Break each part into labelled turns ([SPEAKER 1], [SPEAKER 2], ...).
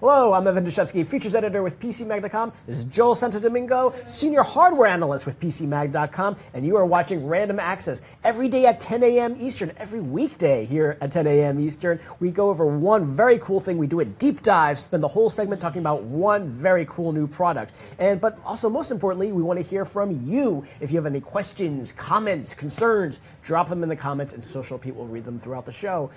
[SPEAKER 1] Hello, I'm Evan Dashevsky, features editor with PCMag.com. This is Joel Santodomingo, senior hardware analyst with PCMag.com, and you are watching Random Access every day at 10 a.m. Eastern, every weekday here at 10 a.m. Eastern. We go over one very cool thing. We do a deep dive, spend the whole segment talking about one very cool new product. But also, most importantly, we want to hear from you. If you have any questions, comments, concerns, drop them in the comments, and Social Pete will read them throughout the show.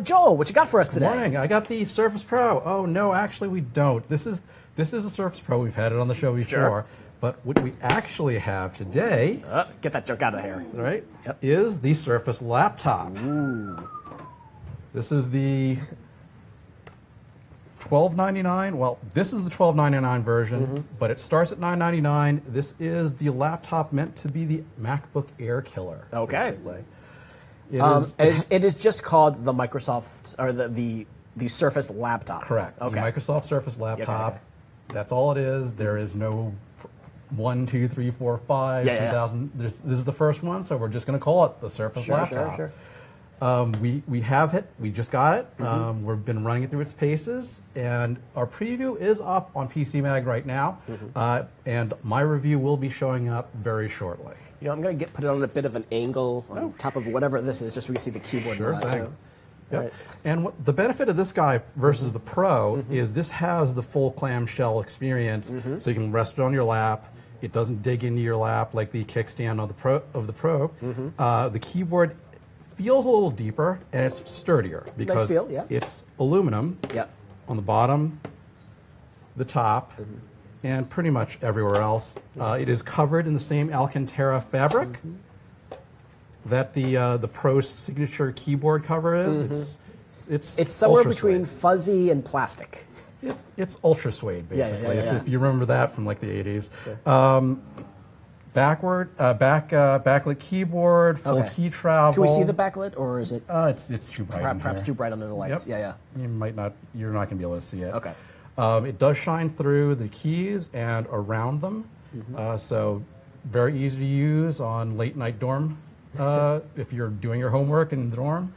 [SPEAKER 1] Joel, what you got for us today?
[SPEAKER 2] Good morning. I got the Surface Pro. Oh, no, actually we don't. This is a Surface Pro. We've had it on the show before.
[SPEAKER 1] Sure.
[SPEAKER 2] But what we actually have today,
[SPEAKER 1] get that junk out of here.
[SPEAKER 2] Right, is the Surface Laptop.
[SPEAKER 1] Ooh.
[SPEAKER 2] This is the $12.99. Well, this is the $12.99 version, but it starts at $9.99. This is the laptop meant to be the MacBook Air killer.
[SPEAKER 1] Okay.
[SPEAKER 2] Basically.
[SPEAKER 1] It is just called the Microsoft, or the Surface Laptop.
[SPEAKER 2] Correct.
[SPEAKER 1] Okay.
[SPEAKER 2] The Microsoft Surface Laptop.
[SPEAKER 1] Okay.
[SPEAKER 2] That's all it is. There is no 1, 2, 3, 4, 5, 2000. This is the first one, so we're just going to call it the Surface Laptop.
[SPEAKER 1] Sure.
[SPEAKER 2] We have it. We just got it. We've been running it through its paces, and our preview is up on PC Mag right now, and my review will be showing up very shortly.
[SPEAKER 1] You know, I'm going to put it on a bit of an angle on top of whatever this is, just so we can see the keyboard.
[SPEAKER 2] Sure thing.
[SPEAKER 1] Too.
[SPEAKER 2] Yep.
[SPEAKER 1] Right.
[SPEAKER 2] And the benefit of this guy versus the Pro is this has the full clamshell experience, so you can rest it on your lap. It doesn't dig into your lap like the kickstand of the Pro. The keyboard feels a little deeper and it's sturdier because it's aluminum on the bottom, the top, and pretty much everywhere else. It is covered in the same Alcantara fabric that the Pro signature keyboard cover is. It's
[SPEAKER 1] somewhere between fuzzy and plastic.
[SPEAKER 2] It's ultra suede, basically. If you remember that from like the 80s. Backlit keyboard, full key travel.
[SPEAKER 1] Can we see the backlit, or is it?
[SPEAKER 2] It's too bright.
[SPEAKER 1] Perhaps too bright under the lights.
[SPEAKER 2] Yep. You're not going to be able to see it.
[SPEAKER 1] Okay.
[SPEAKER 2] It does shine through the keys and around them, so very easy to use on late night dorm. If you're doing your homework in the dorm.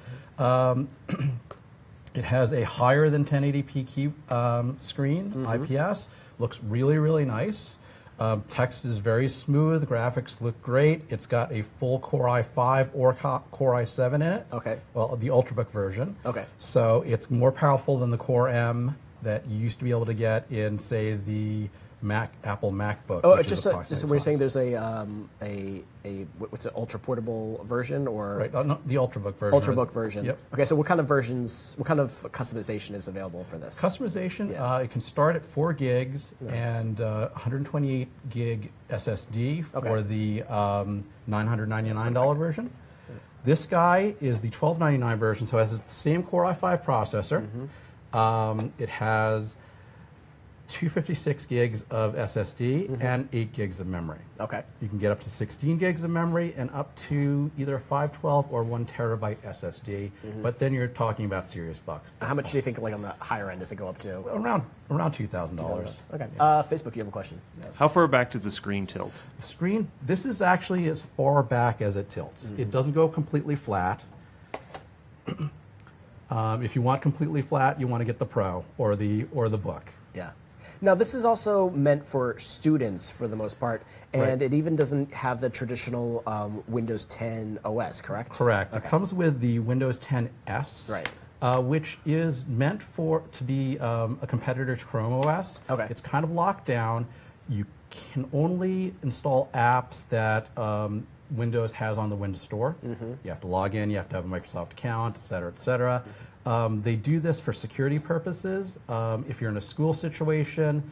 [SPEAKER 2] It has a higher than 1080p key screen, IPS. Looks really, really nice. Text is very smooth. Graphics look great. It's got a full Core i5 or Core i7 in it. Okay. Well, the Ultrabook version. Okay. So it's more powerful than the Core M that you used to be able to get in, say, the Apple MacBook.
[SPEAKER 1] Oh, just so we're saying there's what's it, ultra portable version, or
[SPEAKER 2] no, the Ultrabook version.
[SPEAKER 1] Ultrabook version. Yep. Okay, so what kind of customization is available for this?
[SPEAKER 2] Customization, it can start at 4 gigs and 128 gig SSD for the $999 version. This guy is the $1299 version, so it has the same Core i5 processor. It has 256 gigs of SSD and 8 gigs of memory. Okay. You can get up to 16 gigs of memory and up to either 512 or 1 terabyte SSD, but then you're talking about serious bucks.
[SPEAKER 1] How much do you think, like, on the higher end, does it go up to?
[SPEAKER 2] Around $2,000. Okay.
[SPEAKER 1] Facebook, you have a question?
[SPEAKER 3] Yes. How far back does the screen tilt?
[SPEAKER 2] The screen, this is actually as far back as it tilts. It doesn't go completely flat. If you want completely flat, you want to get the Pro or the Book.
[SPEAKER 1] Yeah. Now, this is also meant for students for the most part, and it even doesn't have the traditional Windows 10 OS, correct?
[SPEAKER 2] Correct. It comes with the Windows 10 S, which is meant to be a competitor to Chrome OS. Okay. It's kind of locked down. You can only install apps that Windows has on the Windows Store. You have to log in, you have to have a Microsoft account, et cetera, et cetera. They do this for security purposes. If you're in a school situation,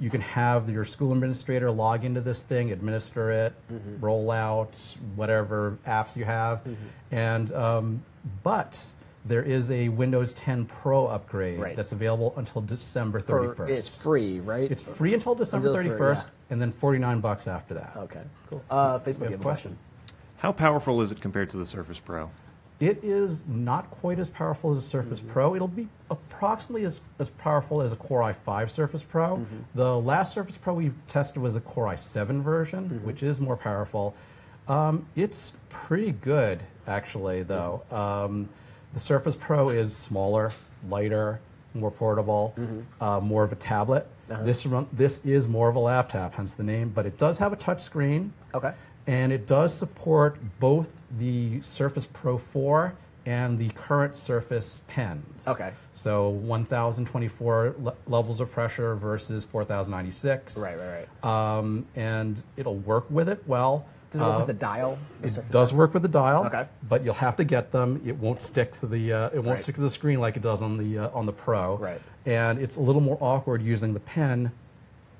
[SPEAKER 2] you can have your school administrator log into this thing, administer it, roll out whatever apps you have. But there is a Windows 10 Pro upgrade that's available until December 31st.
[SPEAKER 1] It's free, right?
[SPEAKER 2] It's free until December 31st, and then $49 after that.
[SPEAKER 1] Okay, cool. Facebook, you have a question.
[SPEAKER 3] How powerful is it compared to the Surface Pro?
[SPEAKER 2] It is not quite as powerful as a Surface Pro. It'll be approximately as powerful as a Core i5 Surface Pro. The last Surface Pro we tested was a Core i7 version, which is more powerful. It's pretty good, actually, though. The Surface Pro is smaller, lighter, more portable, more of a tablet. This is more of a laptop, hence the name, but it does have a touch screen.
[SPEAKER 1] Okay.
[SPEAKER 2] And it does support both the Surface Pro 4 and the current Surface pens.
[SPEAKER 1] Okay.
[SPEAKER 2] So 1,024 levels of pressure versus 4,096.
[SPEAKER 1] Right.
[SPEAKER 2] And it'll work with it well.
[SPEAKER 1] Does it work with the dial?
[SPEAKER 2] It does work with the dial.
[SPEAKER 1] Okay.
[SPEAKER 2] But you'll have to get them. It won't stick to the
[SPEAKER 1] Right.
[SPEAKER 2] stick to the screen like it does on the Pro.
[SPEAKER 1] Right.
[SPEAKER 2] And it's a little more awkward using the pen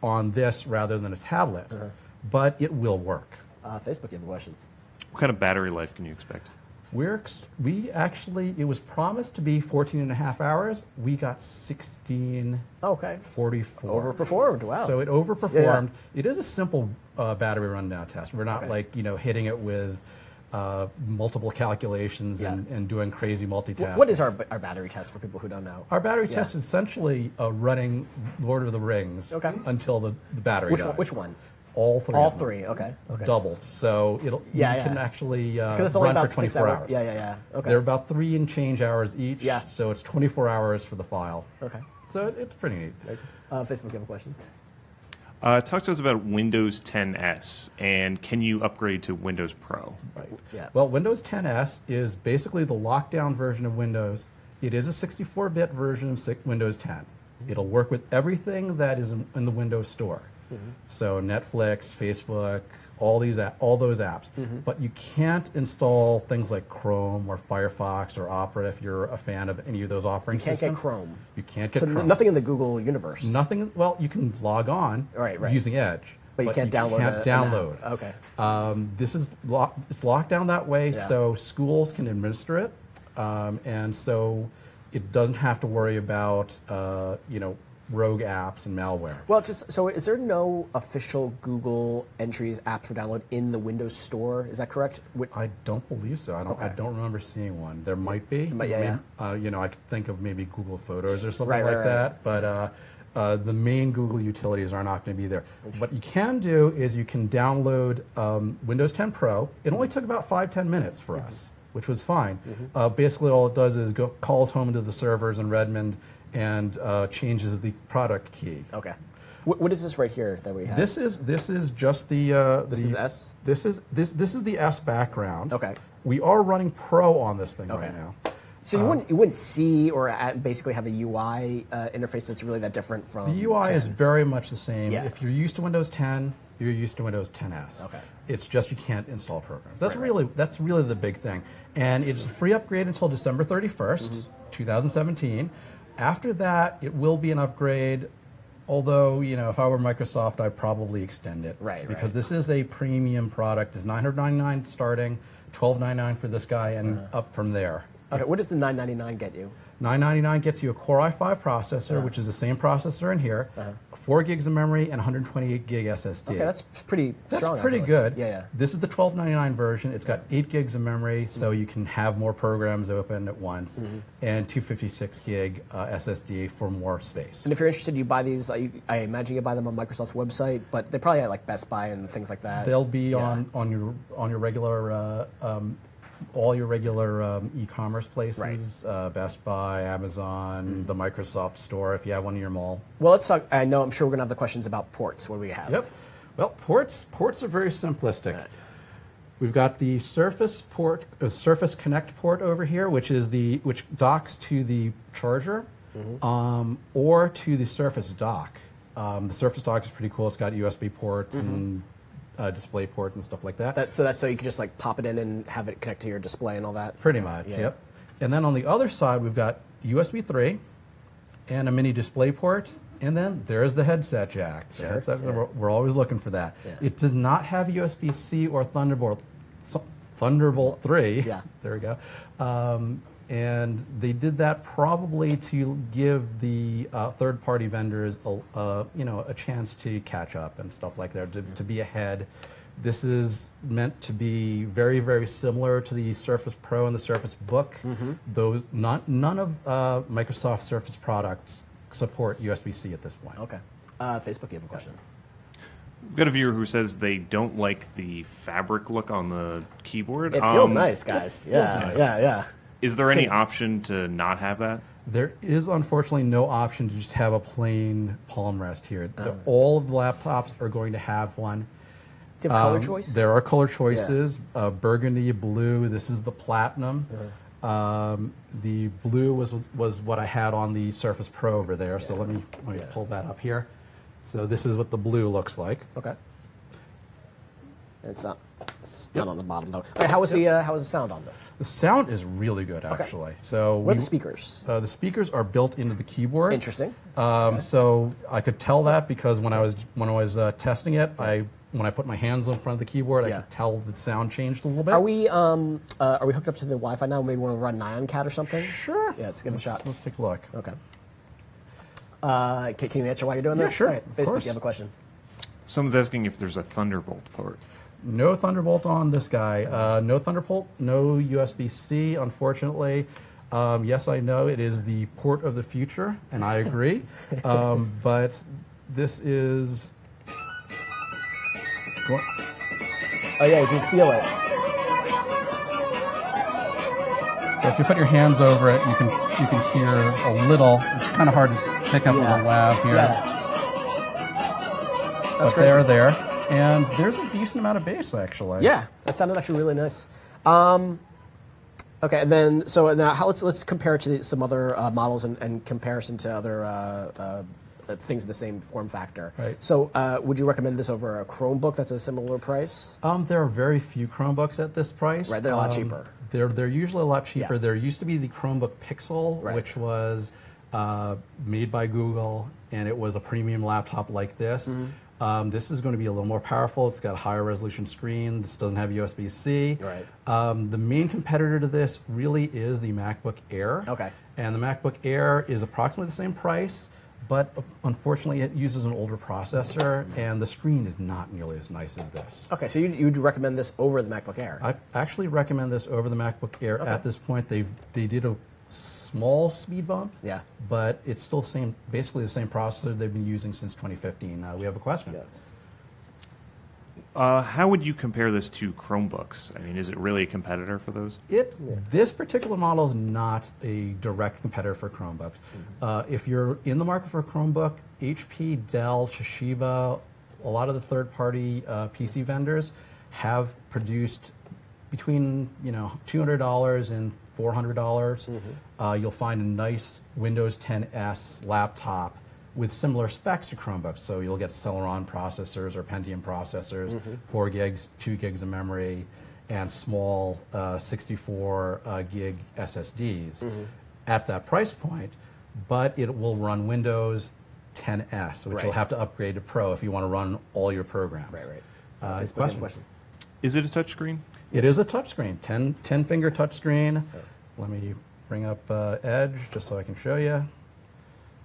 [SPEAKER 2] on this rather than a tablet. But it will work.
[SPEAKER 1] Facebook, you have a question.
[SPEAKER 3] What kind of battery life can you expect?
[SPEAKER 2] We actually, it was promised to be 14 and a half hours. We got 16.
[SPEAKER 1] Okay.
[SPEAKER 2] 44.
[SPEAKER 1] Overperformed. Wow.
[SPEAKER 2] So it overperformed.
[SPEAKER 1] Yeah.
[SPEAKER 2] It is a simple battery rundown test. We're not hitting it with multiple calculations and doing crazy multitasking.
[SPEAKER 1] What is our battery test for people who don't know?
[SPEAKER 2] Our battery test is essentially running Lord of the Rings until the battery dies.
[SPEAKER 1] Which one?
[SPEAKER 2] All three.
[SPEAKER 1] All three. Okay.
[SPEAKER 2] Doubled. So you can actually
[SPEAKER 1] it's only
[SPEAKER 2] run
[SPEAKER 1] about
[SPEAKER 2] for 24 hours.
[SPEAKER 1] Yeah. Okay.
[SPEAKER 2] They're about 3 and change hours each.
[SPEAKER 1] Yeah.
[SPEAKER 2] So it's 24 hours for the file.
[SPEAKER 1] Okay.
[SPEAKER 2] So it's pretty neat.
[SPEAKER 1] Facebook, you have a question?
[SPEAKER 3] Talk to us about Windows 10s, and can you upgrade to Windows Pro?
[SPEAKER 1] Right. Yeah.
[SPEAKER 2] Well, Windows 10s is basically the lockdown version of Windows. It is a 64-bit version of Windows 10. It'll work with everything that is in the Windows Store. So Netflix, Facebook, all those apps. But you can't install things like Chrome or Firefox or Opera if you're a fan of any of those operating systems.
[SPEAKER 1] You can't get Chrome.
[SPEAKER 2] You can't get Chrome.
[SPEAKER 1] Nothing in the Google universe.
[SPEAKER 2] Nothing. Well, you can log on using Edge.
[SPEAKER 1] But you can't download.
[SPEAKER 2] Download.
[SPEAKER 1] Okay.
[SPEAKER 2] This is it's locked down that way, so schools can administer it, and so it doesn't have to worry about rogue apps and malware.
[SPEAKER 1] Well, so is there no official Google entries app for download in the Windows Store? Is that correct?
[SPEAKER 2] I don't believe so. I don't remember seeing one. There might be. I could think of maybe Google Photos or something like that, but the main Google utilities are not going to be there. What you can do is you can download Windows 10 Pro. It only took about 5-10 minutes for us, which was fine. Basically, all it does is calls home to the servers in Redmond and changes the product key.
[SPEAKER 1] Okay. What is this right here that we have?
[SPEAKER 2] This is just the.
[SPEAKER 1] This is S.
[SPEAKER 2] This is the S background.
[SPEAKER 1] Okay.
[SPEAKER 2] We are running Pro on this thing right now.
[SPEAKER 1] So you wouldn't see or basically have a UI interface that's really that different from
[SPEAKER 2] the UI
[SPEAKER 1] 10.
[SPEAKER 2] is very much the same.
[SPEAKER 1] Yeah.
[SPEAKER 2] If you're used to Windows 10, you're used to Windows 10s.
[SPEAKER 1] Okay.
[SPEAKER 2] It's just you can't install programs. That's really the big thing. And it's a free upgrade until December 31st, 2017. After that, it will be an upgrade. Although, if I were Microsoft, I'd probably extend it. Because this is a premium product. It's $999 starting, $1299 for this guy, and up from there.
[SPEAKER 1] Okay, what does the $999 get you?
[SPEAKER 2] $999 gets you a Core i5 processor, which is the same processor in here, 4 gigs of memory, and 128 gig SSD.
[SPEAKER 1] Okay, that's pretty strong.
[SPEAKER 2] That's pretty good.
[SPEAKER 1] Yeah.
[SPEAKER 2] This is the $1299 version. It's got 8 gigs of memory, so you can have more programs open at once, and 256 gig SSD for more space.
[SPEAKER 1] And if you're interested, you buy these. I imagine you buy them on Microsoft's website, but they're probably at like Best Buy and things like that.
[SPEAKER 2] They'll be on your regular. All your regular e-commerce places, Best Buy, Amazon, the Microsoft Store, if you have one in your mall.
[SPEAKER 1] Well, let's talk. I'm sure we're going to have the questions about ports. What do we have?
[SPEAKER 2] Yep. Well, ports are very simplistic. We've got the Surface port, Surface Connect port over here, which docks to the charger, or to the Surface dock. The Surface dock is pretty cool. It's got USB ports and display port and stuff like that.
[SPEAKER 1] So you can just like pop it in and have it connect to your display and all that?
[SPEAKER 2] Pretty much, yep. And then on the other side, we've got USB 3 and a mini display port, and then there's the headset jack.
[SPEAKER 1] Sure.
[SPEAKER 2] We're always looking for that.
[SPEAKER 1] Yeah.
[SPEAKER 2] It does not have USB-C or Thunderbolt 3.
[SPEAKER 1] Yeah.
[SPEAKER 2] There we go. And they did that probably to give the third-party vendors a chance to catch up and stuff like that, to be ahead. This is meant to be very, very similar to the Surface Pro and the Surface Book. None of Microsoft Surface products support USB-C at this point.
[SPEAKER 1] Okay. Facebook, you have a question.
[SPEAKER 3] We've got a viewer who says they don't like the fabric look on the keyboard.
[SPEAKER 1] It feels nice, guys. Yeah.
[SPEAKER 3] Is there any option to not have that?
[SPEAKER 2] There is unfortunately no option to just have a plain palm rest here. All of the laptops are going to have one.
[SPEAKER 1] Do you have color choice?
[SPEAKER 2] There are color choices: burgundy, blue. This is the platinum. The blue was what I had on the Surface Pro over there. So let me pull that up here. So this is what the blue looks like.
[SPEAKER 1] Okay. It's not on the bottom though. All right, how was the sound on this?
[SPEAKER 2] The sound is really good, actually. So
[SPEAKER 1] what are the speakers?
[SPEAKER 2] The speakers are built into the keyboard.
[SPEAKER 1] Interesting.
[SPEAKER 2] So I could tell that because when I was testing it, when I put my hands in front of the keyboard, I could tell the sound changed a little bit.
[SPEAKER 1] Are we hooked up to the Wi-Fi now? Maybe want to run NionCat or something?
[SPEAKER 2] Sure.
[SPEAKER 1] Yeah, let's give it a shot.
[SPEAKER 2] Let's take a look.
[SPEAKER 1] Okay. Can you answer while you're doing this?
[SPEAKER 2] Sure.
[SPEAKER 1] All right, Facebook, you have a question.
[SPEAKER 3] Someone's asking if there's a Thunderbolt port.
[SPEAKER 2] No Thunderbolt on this guy. No Thunderbolt, no USB-C, unfortunately. Yes, I know it is the port of the future, and I agree. But this is...
[SPEAKER 1] Oh yeah, you can feel it.
[SPEAKER 2] So if you put your hands over it, you can hear a little. It's kind of hard to pick up with a lav here.
[SPEAKER 1] That's
[SPEAKER 2] but
[SPEAKER 1] crazy.
[SPEAKER 2] they're there. And there's a decent amount of bass, actually.
[SPEAKER 1] Yeah, that sounded actually really nice. Okay, and then so now let's compare it to some other models and comparison to other things in the same form factor.
[SPEAKER 2] Right.
[SPEAKER 1] So would you recommend this over a Chromebook that's a similar price?
[SPEAKER 2] There are very few Chromebooks at this price.
[SPEAKER 1] Right, they're a lot cheaper.
[SPEAKER 2] They're usually a lot cheaper.
[SPEAKER 1] Yeah.
[SPEAKER 2] There used to be the Chromebook Pixel, which was made by Google, and it was a premium laptop like this. This is going to be a little more powerful. It's got a higher resolution screen. This doesn't have USB-C.
[SPEAKER 1] Right.
[SPEAKER 2] The main competitor to this really is the MacBook Air.
[SPEAKER 1] Okay.
[SPEAKER 2] And the MacBook Air is approximately the same price, but unfortunately it uses an older processor, and the screen is not nearly as nice as this.
[SPEAKER 1] Okay, so you'd recommend this over the MacBook Air?
[SPEAKER 2] I actually recommend this over the MacBook Air at this point. They did a small speed bump, but it's still basically the same processor they've been using since 2015. We have a question.
[SPEAKER 3] How would you compare this to Chromebooks? I mean, is it really a competitor for those?
[SPEAKER 2] This particular model is not a direct competitor for Chromebooks. If you're in the market for a Chromebook, HP, Dell, Toshiba, a lot of the third-party PC vendors have produced between $200 and $400. You'll find a nice Windows 10s laptop with similar specs to Chromebooks. So you'll get Celeron processors or Pentium processors, 4 gigs, 2 gigs of memory, and small 64 gig SSDs at that price point. But it will run Windows 10s, which you'll have to upgrade to Pro if you want to run all your programs.
[SPEAKER 1] Question.
[SPEAKER 3] Is it a touchscreen?
[SPEAKER 2] It is a touchscreen, 10-finger touchscreen. Let me bring up Edge just so I can show you.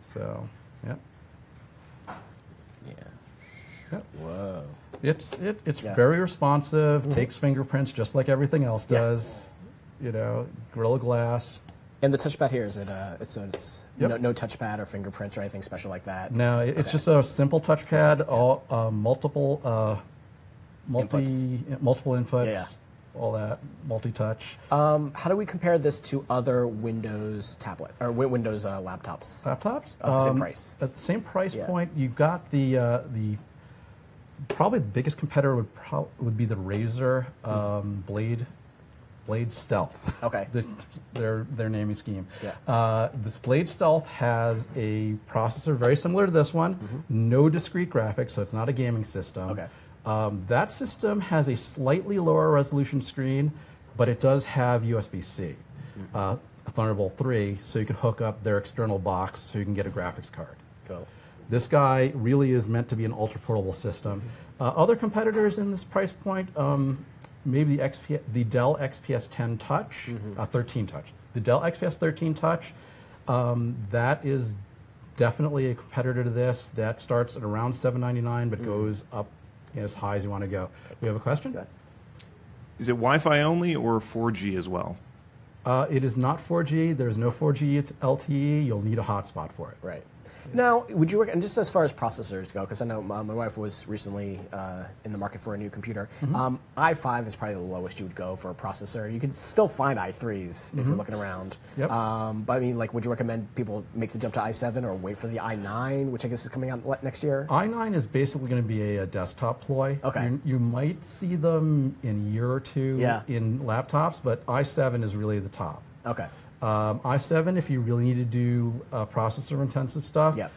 [SPEAKER 2] So, yep.
[SPEAKER 1] Whoa.
[SPEAKER 2] It's very responsive. Takes fingerprints just like everything else does. Gorilla Glass.
[SPEAKER 1] And the touchpad here, is it? No touchpad or fingerprints or anything special like that.
[SPEAKER 2] No, it's just a simple touchpad. All multiple inputs. All that multi-touch.
[SPEAKER 1] How do we compare this to other Windows tablet or Windows laptops?
[SPEAKER 2] Laptops?
[SPEAKER 1] At the same price.
[SPEAKER 2] At the same price point, you've got the probably the biggest competitor would be the Razer Blade Stealth.
[SPEAKER 1] Okay.
[SPEAKER 2] Their naming scheme. This Blade Stealth has a processor very similar to this one. No discrete graphics, so it's not a gaming system.
[SPEAKER 1] Okay.
[SPEAKER 2] That system has a slightly lower resolution screen, but it does have USB-C, a Thunderbolt 3, so you can hook up their external box so you can get a graphics card.
[SPEAKER 1] Cool.
[SPEAKER 2] This guy really is meant to be an ultra-portable system. Other competitors in this price point, maybe the Dell XPS 10 Touch, 13 Touch. The Dell XPS 13 Touch, that is definitely a competitor to this. That starts at around $799, but goes up as high as you want to go. We have a question?
[SPEAKER 3] Is it Wi-Fi only or 4G as well?
[SPEAKER 2] It is not 4G. There's no 4G LTE. You'll need a hotspot for it.
[SPEAKER 1] Right. Now, would you, and just as far as processors go, because I know my wife was recently in the market for a new computer, i5 is probably the lowest you would go for a processor. You can still find i3s if you're looking around.
[SPEAKER 2] Yep.
[SPEAKER 1] But I mean, like, would you recommend people make the jump to i7 or wait for the i9, which I guess is coming out next year?
[SPEAKER 2] i9 is basically going to be a desktop ploy.
[SPEAKER 1] Okay.
[SPEAKER 2] You might see them in a year or two in laptops, but i7 is really the top.
[SPEAKER 1] Okay.
[SPEAKER 2] i7, if you really need to do processor-intensive stuff.
[SPEAKER 1] Yeah.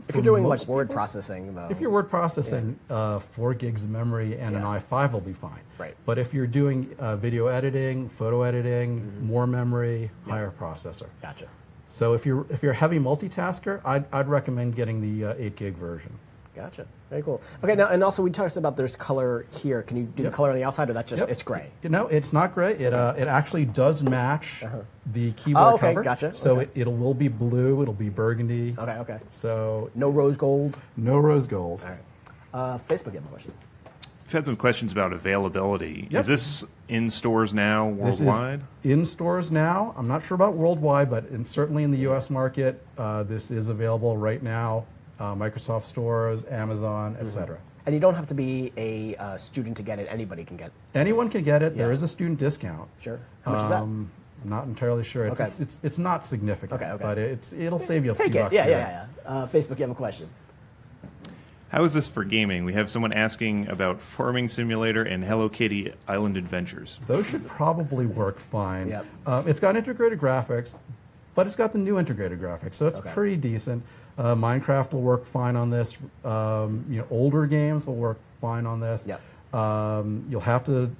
[SPEAKER 1] If you're doing like word processing, though.
[SPEAKER 2] If you're word processing, 4 gigs of memory and an i5 will be fine.
[SPEAKER 1] Right.
[SPEAKER 2] But if you're doing video editing, photo editing, more memory, higher processor.
[SPEAKER 1] Gotcha.
[SPEAKER 2] So if you're a heavy multitasker, I'd recommend getting the 8 gig version.
[SPEAKER 1] Gotcha. Very cool. Okay, now, and also we talked about there's color here. Can you do the color on the outside, or that's just, it's gray?
[SPEAKER 2] No, it's not gray. It actually does match the keyboard cover.
[SPEAKER 1] Gotcha.
[SPEAKER 2] So it will be blue, it'll be burgundy.
[SPEAKER 1] Okay, okay.
[SPEAKER 2] So
[SPEAKER 1] no rose gold?
[SPEAKER 2] No rose gold.
[SPEAKER 1] All right. Facebook, you have a question.
[SPEAKER 3] We've had some questions about availability.
[SPEAKER 2] Yep.
[SPEAKER 3] Is this in stores now worldwide?
[SPEAKER 2] This is in stores now. I'm not sure about worldwide, but certainly in the U.S. market, this is available right now. Microsoft stores, Amazon, etc.
[SPEAKER 1] And you don't have to be a student to get it. Anybody can get it.
[SPEAKER 2] Anyone can get it. There is a student discount.
[SPEAKER 1] Sure. How much is that?
[SPEAKER 2] I'm not entirely sure. It's not significant, but it'll save you a few bucks.
[SPEAKER 1] Yeah. Facebook, you have a question.
[SPEAKER 3] How is this for gaming? We have someone asking about Farming Simulator and Hello Kitty Island Adventures.
[SPEAKER 2] Those should probably work fine.
[SPEAKER 1] Yep.
[SPEAKER 2] It's got integrated graphics, but it's got the new integrated graphics, so it's pretty decent. Minecraft will work fine on this. Older games will work fine on this.
[SPEAKER 1] Yep.
[SPEAKER 2] You'll have to,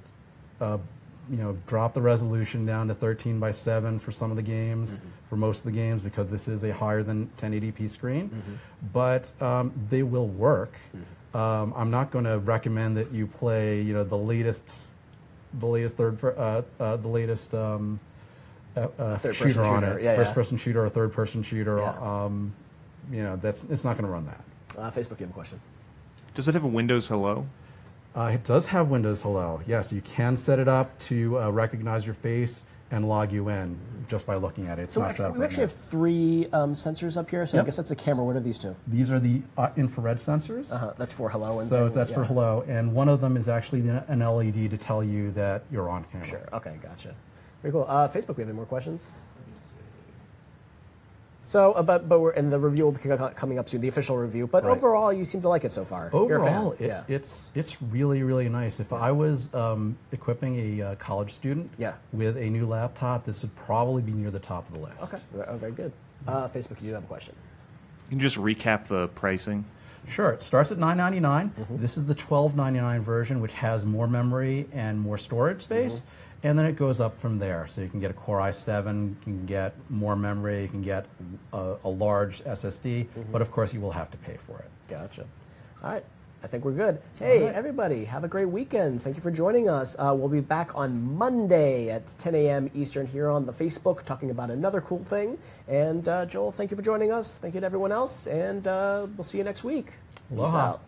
[SPEAKER 2] drop the resolution down to 13:7 for some of the games, for most of the games, because this is a higher than 1080p screen. But they will work. I'm not going to recommend that you play, the latest shooter on it, first-person shooter or third-person shooter. It's not going to run that.
[SPEAKER 1] Facebook, you have a question.
[SPEAKER 3] Does it have a Windows Hello?
[SPEAKER 2] It does have Windows Hello. Yes, you can set it up to recognize your face and log you in just by looking at it. It's not set up
[SPEAKER 1] we actually have 3 sensors up here, so I guess that's the camera. What are these 2?
[SPEAKER 2] These are the infrared sensors.
[SPEAKER 1] That's for Hello. And
[SPEAKER 2] so that's for Hello, and one of them is actually an LED to tell you that you're on camera.
[SPEAKER 1] Sure. Okay, gotcha. Very cool. Facebook, we have any more questions? So, but we're in the review will be coming up soon, the official review. But overall, you seem to like it so far.
[SPEAKER 2] Overall, it's really, really nice. If I was equipping a college student with a new laptop, this would probably be near the top of the list.
[SPEAKER 1] Okay, very good. Facebook, you do have a question.
[SPEAKER 3] You can just recap the pricing.
[SPEAKER 2] Sure. It starts at $9.99. This is the $12.99 version, which has more memory and more storage space. And then it goes up from there. So you can get a Core i7, you can get more memory, you can get a large SSD, but of course you will have to pay for it.
[SPEAKER 1] Gotcha. All right. I think we're good. Hey, everybody, have a great weekend. Thank you for joining us. We'll be back on Monday at 10 a.m. Eastern here on the Facebook talking about another cool thing. And Joel, thank you for joining us. Thank you to everyone else. And we'll see you next week.
[SPEAKER 2] Aloha.
[SPEAKER 1] Peace out.